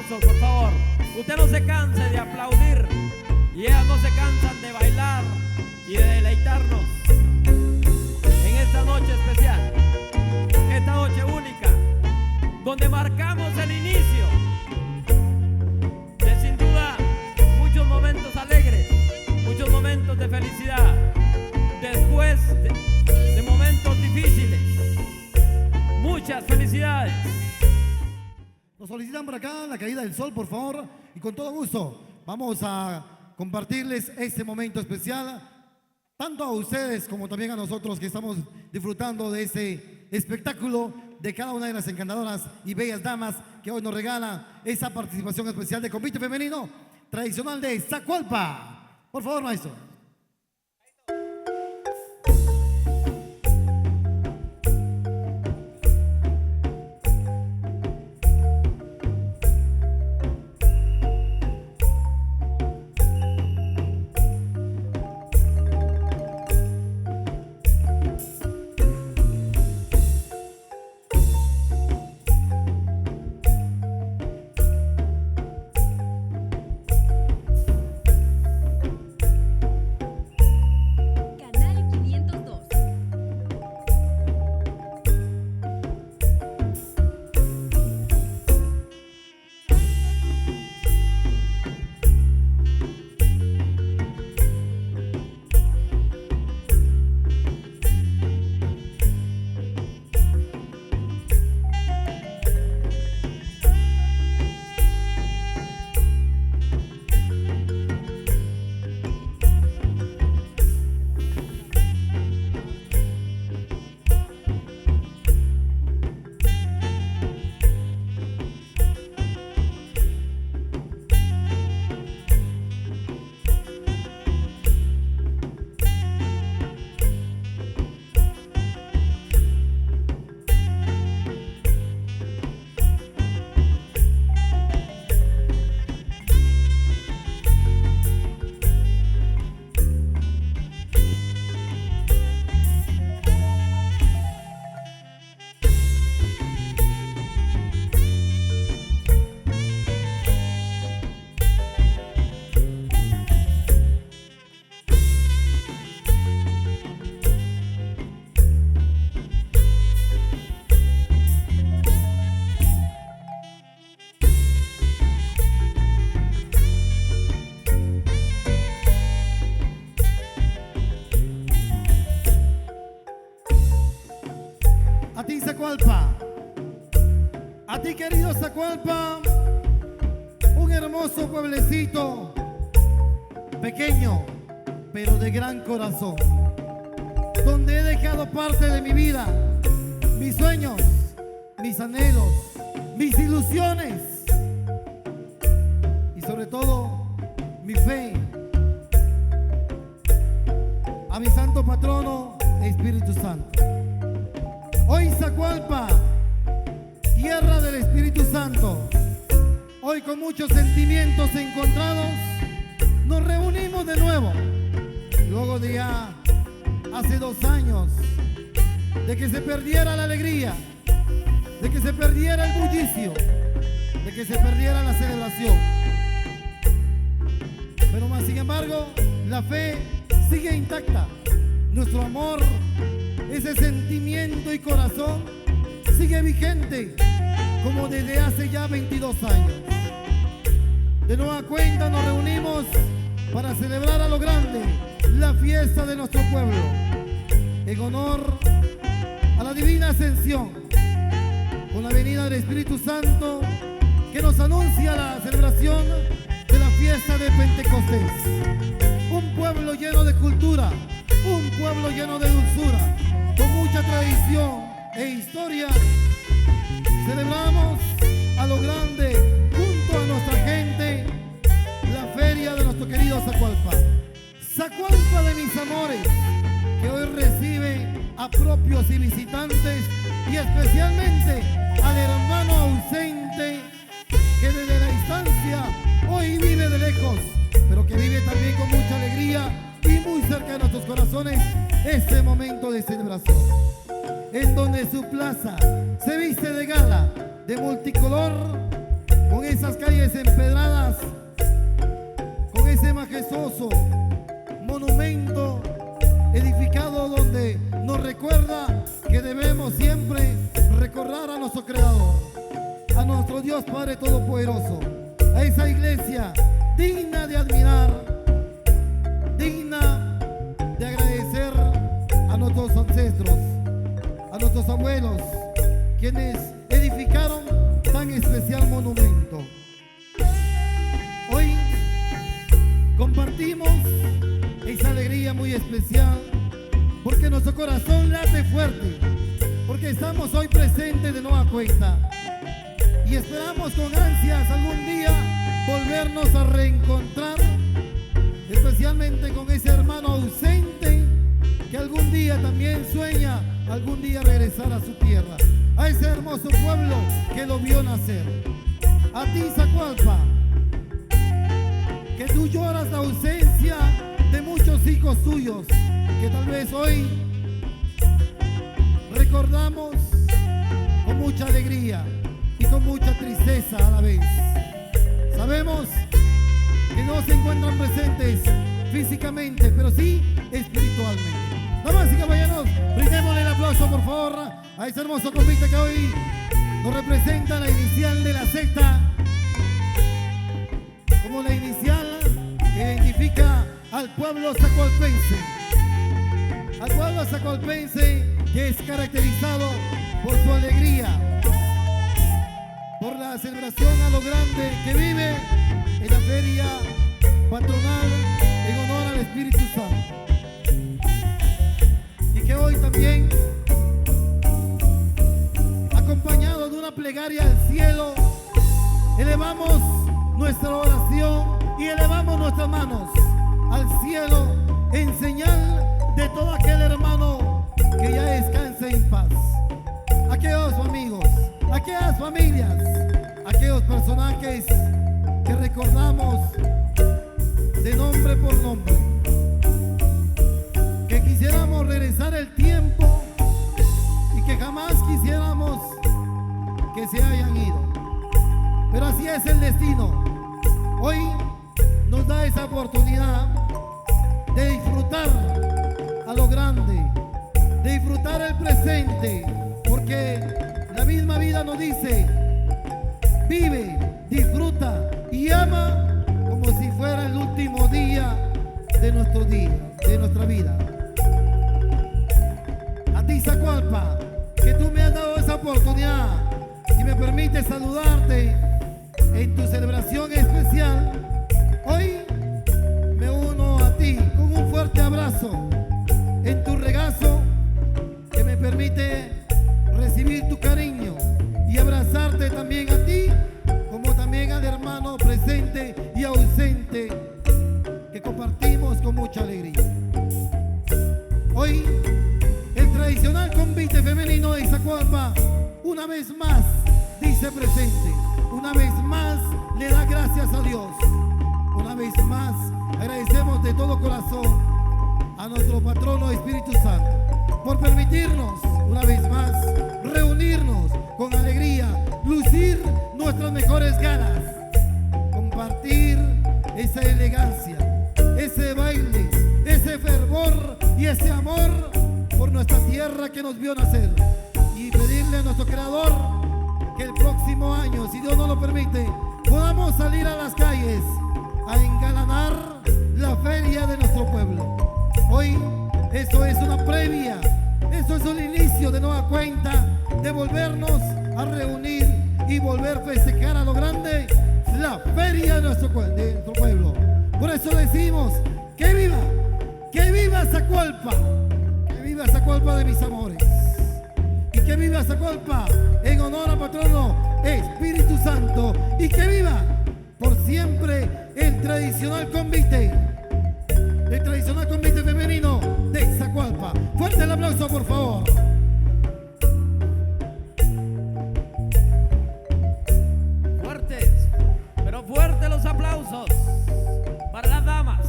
aplausos, por favor. Usted no se canse de aplaudir y ellas no se cansan de bailar y de deleitarnos en esta noche especial, esta noche única, donde marcamos el inicio de, sin duda, muchos momentos alegres, muchos momentos de felicidad, después de momentos difíciles. Muchas felicidades. Nos solicitan por acá la caída del sol, por favor, y con todo gusto vamos a compartirles este momento especial, tanto a ustedes como también a nosotros que estamos disfrutando de este espectáculo de cada una de las encantadoras y bellas damas que hoy nos regalan esa participación especial de convite femenino tradicional de Zacualpa. Por favor, maestro. A ti, Zacualpa, a ti, querido Zacualpa, un hermoso pueblecito, pequeño, pero de gran corazón, donde he dejado parte de mi vida, mis sueños, mis anhelos, mis ilusiones y sobre todo mi fe a mi santo patrono, Espíritu Santo. Hoy Zacualpa, tierra del Espíritu Santo, hoy con muchos sentimientos encontrados, nos reunimos de nuevo, luego de ya hace 2 años, de que se perdiera la alegría, de que se perdiera el bullicio, de que se perdiera la celebración. Pero más sin embargo, la fe sigue intacta, nuestro amor, ese sentimiento y corazón sigue vigente como desde hace ya 22 años. De nueva cuenta nos reunimos para celebrar a lo grande la fiesta de nuestro pueblo en honor a la divina ascensión con la venida del Espíritu Santo que nos anuncia la celebración de la fiesta de Pentecostés. Un pueblo lleno de cultura, un pueblo lleno de dulzura, con mucha tradición e historia, celebramos a lo grande junto a nuestra gente la feria de nuestro querido Zacualpa. Zacualpa de mis amores, que hoy recibe a propios y visitantes y especialmente al hermano ausente que desde la distancia hoy vive de lejos, pero que vive también con mucha alegría y muy cerca de nuestros corazones este momento de celebración, en donde su plaza se viste de gala, de multicolor, con esas calles empedradas, con ese majestuoso monumento edificado donde nos recuerda que debemos siempre recordar a nuestro Creador, a nuestro Dios Padre Todopoderoso, a esa iglesia digna de admirar, digna de agradecer a nuestros ancestros, a nuestros abuelos, quienes edificaron tan especial monumento. Hoy compartimos esa alegría muy especial porque nuestro corazón late fuerte, porque estamos hoy presentes de nueva cuenta y esperamos con ansias algún día volvernos a reencontrar, especialmente con ese hermano ausente que algún día también sueña algún día regresar a su tierra, a ese hermoso pueblo que lo vio nacer. A ti, Zacualpa, que tú lloras la ausencia de muchos hijos tuyos que tal vez hoy recordamos con mucha alegría y con mucha tristeza a la vez. Sabemos que no se encuentran presentes físicamente, pero sí espiritualmente. Damas y caballeros, brindémosle el aplauso por favor a ese hermoso convite que hoy nos representa la inicial de la secta, como la inicial que identifica al pueblo zacualpense, al pueblo zacualpense que es caracterizado por su alegría, por la celebración a lo grande que vive en la feria patronal en honor al Espíritu Santo, y que hoy también, acompañado de una plegaria al cielo, elevamos nuestra oración y elevamos nuestras manos al cielo en señal de todo aquel hermano que ya descanse en paz, aquellos amigos, aquellas familias, aquellos personajes que recordamos de nombre por nombre, que quisiéramos regresar el tiempo y que jamás quisiéramos que se hayan ido, pero así es el destino. Hoy nos da esa oportunidad de disfrutar a lo grande, de disfrutar el presente, porque la misma vida nos dice: vive, disfruta y ama como si fuera el último día de nuestro día, de nuestra vida. A ti, Zacualpa, que tú me has dado esa oportunidad y me permites saludarte en tu celebración especial, hoy me uno a ti con un fuerte abrazo en tu regazo que me permite recibir tu cariño y abrazarte también a ti, como también al hermano presente y ausente que compartimos con mucha alegría. Hoy el tradicional convite femenino de Zacualpa una vez más dice presente, una vez más le da gracias a Dios, una vez más agradecemos de todo corazón a nuestro patrono Espíritu Santo por permitirnos una vez más reunirnos con alegría, lucir nuestras mejores galas, compartir esa elegancia, ese baile, ese fervor y ese amor por nuestra tierra que nos vio nacer, y pedirle a nuestro Creador que el próximo año, si Dios nos lo permite, podamos salir a las calles a engalanar la feria de nuestro pueblo. Hoy eso es una previa, eso es un inicio de nueva cuenta, de volvernos a reunir y volver a festejar a lo grande la feria de nuestro pueblo. Por eso decimos que viva Zacualpa, que viva Zacualpa de mis amores, y que viva Zacualpa en honor al patrono Espíritu Santo, y que viva por siempre el tradicional convite femenino de Zacualpa. Fuerte el aplauso, por favor. Fuertes, pero fuertes los aplausos para las damas,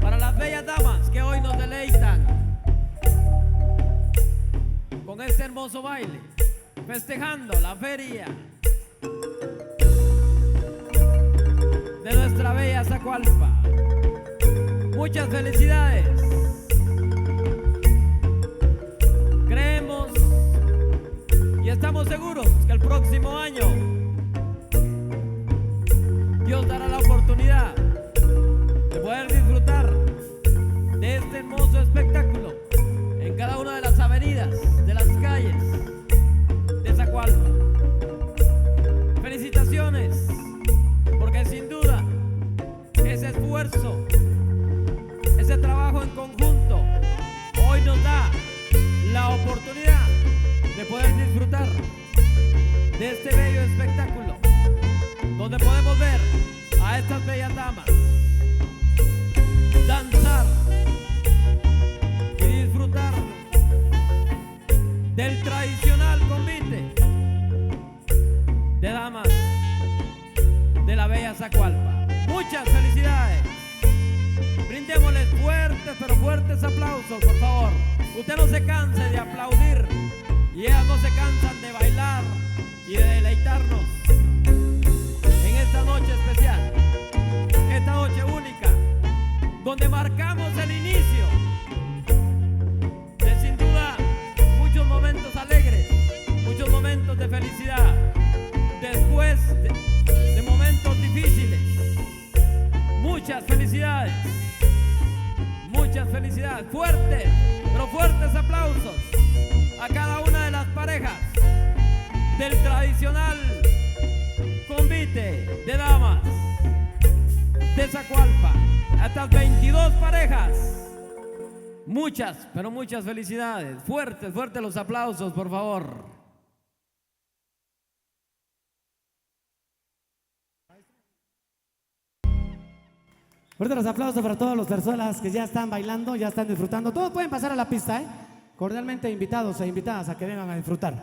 para las bellas damas que hoy nos deleitan con este hermoso baile, festejando la feria. de nuestra bella Zacualpa. Muchas felicidades. Creemos y estamos seguros que el próximo año Dios dará la oportunidad de poder disfrutar de este hermoso espectáculo en cada una de las avenidas, de las calles de Zacualpa. Felicitaciones, porque sin duda ese esfuerzo, ese trabajo en conjunto hoy nos da la oportunidad de poder disfrutar de este bello espectáculo donde podemos ver a estas bellas damas danzar y disfrutar del tradicional convite de damas de la bella Zacualpa. Muchas felicidades. Brindémosles fuertes, pero fuertes aplausos, por favor. Usted no se canse de aplaudir y ellas no se cansan de bailar y de deleitarnos en esta noche especial, esta noche única, donde marcamos el inicio de sin duda muchos momentos alegres, muchos momentos de felicidad, después de momentos difíciles. Muchas felicidades, muchas felicidades. Fuertes, pero fuertes aplausos a cada una de las parejas del tradicional convite de damas de Zacualpa. A estas 22 parejas, muchas, pero muchas felicidades. Fuertes, fuertes los aplausos, por favor. Fuerte los aplausos para todas las personas que ya están bailando, ya están disfrutando. Todos pueden pasar a la pista, ¿eh? Cordialmente invitados e invitadas a que vengan a disfrutar.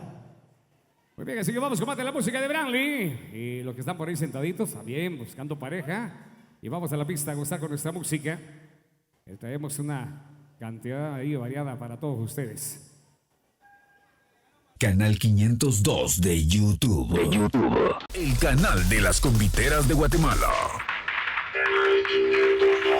Muy bien, así que vamos con más de la música de Branly. Y los que están por ahí sentaditos, también buscando pareja. Y vamos a la pista a gozar con nuestra música. Traemos una cantidad ahí variada para todos ustedes. Canal 502 de YouTube. El canal de las conviteras de Guatemala. Canal 502.